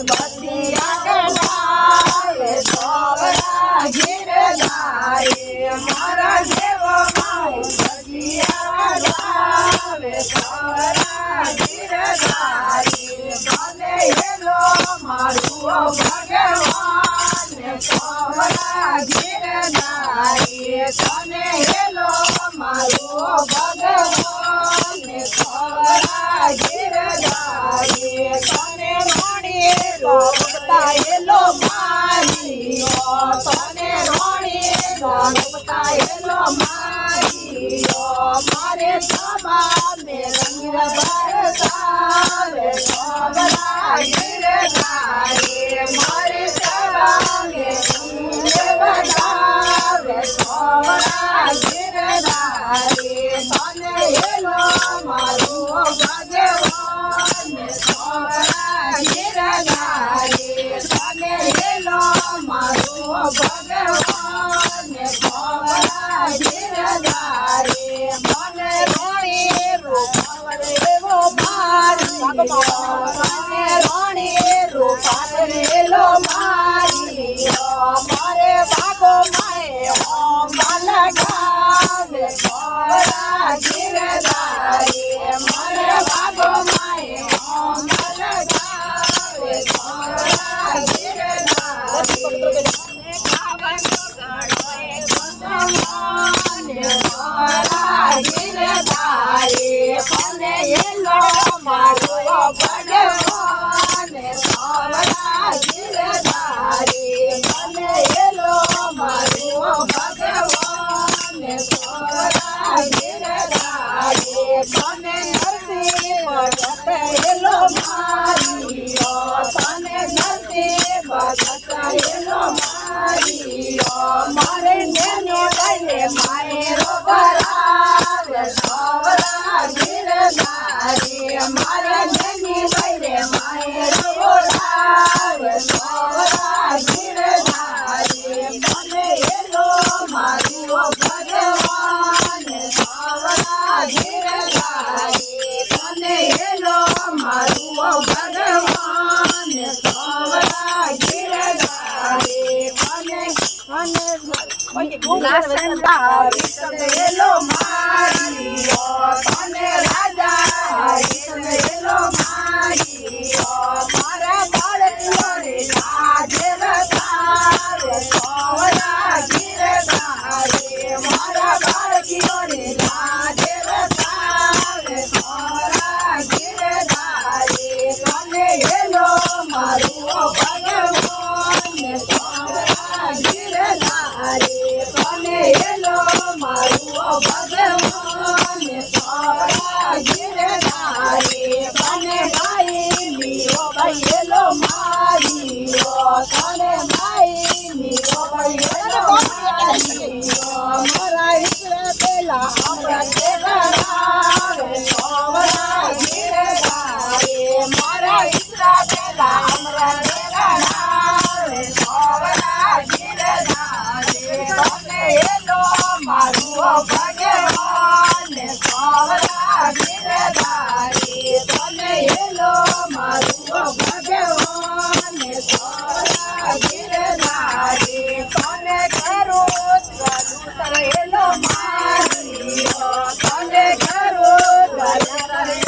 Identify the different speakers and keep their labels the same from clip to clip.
Speaker 1: બસિયા કઢાવે સોવરા ગીરધારી મારા જેવો માય બસિયા કઢાવે સોવરા ગીરધારી મને એલો મારું ભગવાન સોવરા ગીરધારી તને એલો મારું ભગવાન સોવરા ગીરધારી તને રણી રોપતા એલો મારીઓ તને રણી રોપતા એલો મારીઓ મારે તમામે રંગ બરસાવે સોવરા ગીરધારી મારે તમામે રંગ બરસાવે સોવરા ગીરધારી તને એલો મારું ભગવાન સોવરા ગીરધારી તને એલો મારું ભગવાન સોવરા ગીરધારી મને રણી રૂપાવર એવો મારીઓ મને રણી રૂપાવર એલો મારીઓ મારે ભાગો માએ ઓમાં લગાવે સોવરા ગીરધારી મારે ભાગો માએ ઓમાં લગાવે સોવરા ગીરધારી ખાવાનો ગણોએ ભગવાન સોવરા ગીરધારી મને એલો મારો ભગવાન સોવરા ગીરધારી મને એલો મારો ભગવાન સોવરા ગીરધારી મને નરસિંહ ભગત એલો મારીઓ તને નરસિંહ ભગત એલો મારીઓ મારે નેનો લઈને માયરો ભરાવે સોવરા ગીરધારી મારે નેની લઈને માયરો ભરાવે સોવરા ગીરધારી મને એલો મારો ભગવાન સોવરા ગીરધારી તને એલો મારું ભગવાન સોવરા ગીરધારી મને એલો મારીઓ તને રાજા એલો મારીઓ મારા બાળકીઓને લાજે બતાવે સોવરા ગીરધારી મારા બાળકીઓને લાજે બતાવે સોવરા ગીરધારી તને એલો મારું ભગવાન સોવરા ગીરધારી તને એલો મારું ભગવાન સોવરા ગીરધારી તને ભાઈ લીઓ ભાઈ એલો મારીઓ તને ભાઈ લીઓ ભાઈ એલો મારીઓ મારા ઈશ્વર પેલા આપણા દેવરાવે સોવરા ગીરધારી મારા ઈશ્વર પેલા આપણા દેવરાવે સોવરા ગીરધારી તને એલો મારું ભગવાન સોવરા ગીરધારી તને એલો મારું ભગવાન સોવરા ગીરધારી તને કરું એલો મારીઓ તને કરું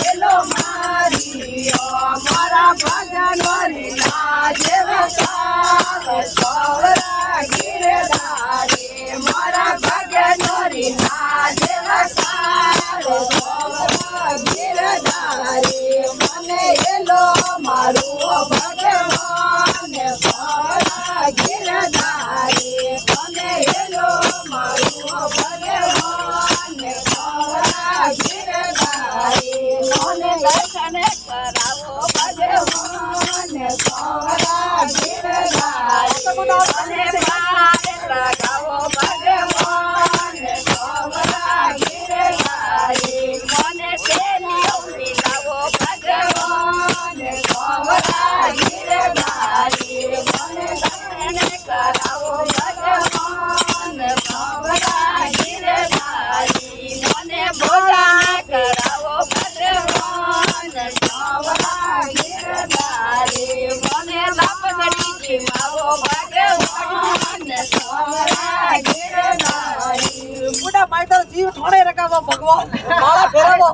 Speaker 1: એલો મારીઓ મારા ભજનોની લાજે બતાવે સોવરા ગીરધારી મારા ભજનોની લાજે બતાવે સોવરા ગીરધારી મને એલો મારું ભગવાન સોવરા ગીરધારી મને એલો મારું ભગવાન સોવરા ગીરધારી મને દર્શન કરાવો ભગવાન સોવરા ગીરધારી મને પાર લગાવો ભગવાન સોવરા ગીરધારી મને પેલીઓ મિલાવો ભગવાન સોવરા
Speaker 2: ભગવાન મારા ફેરવો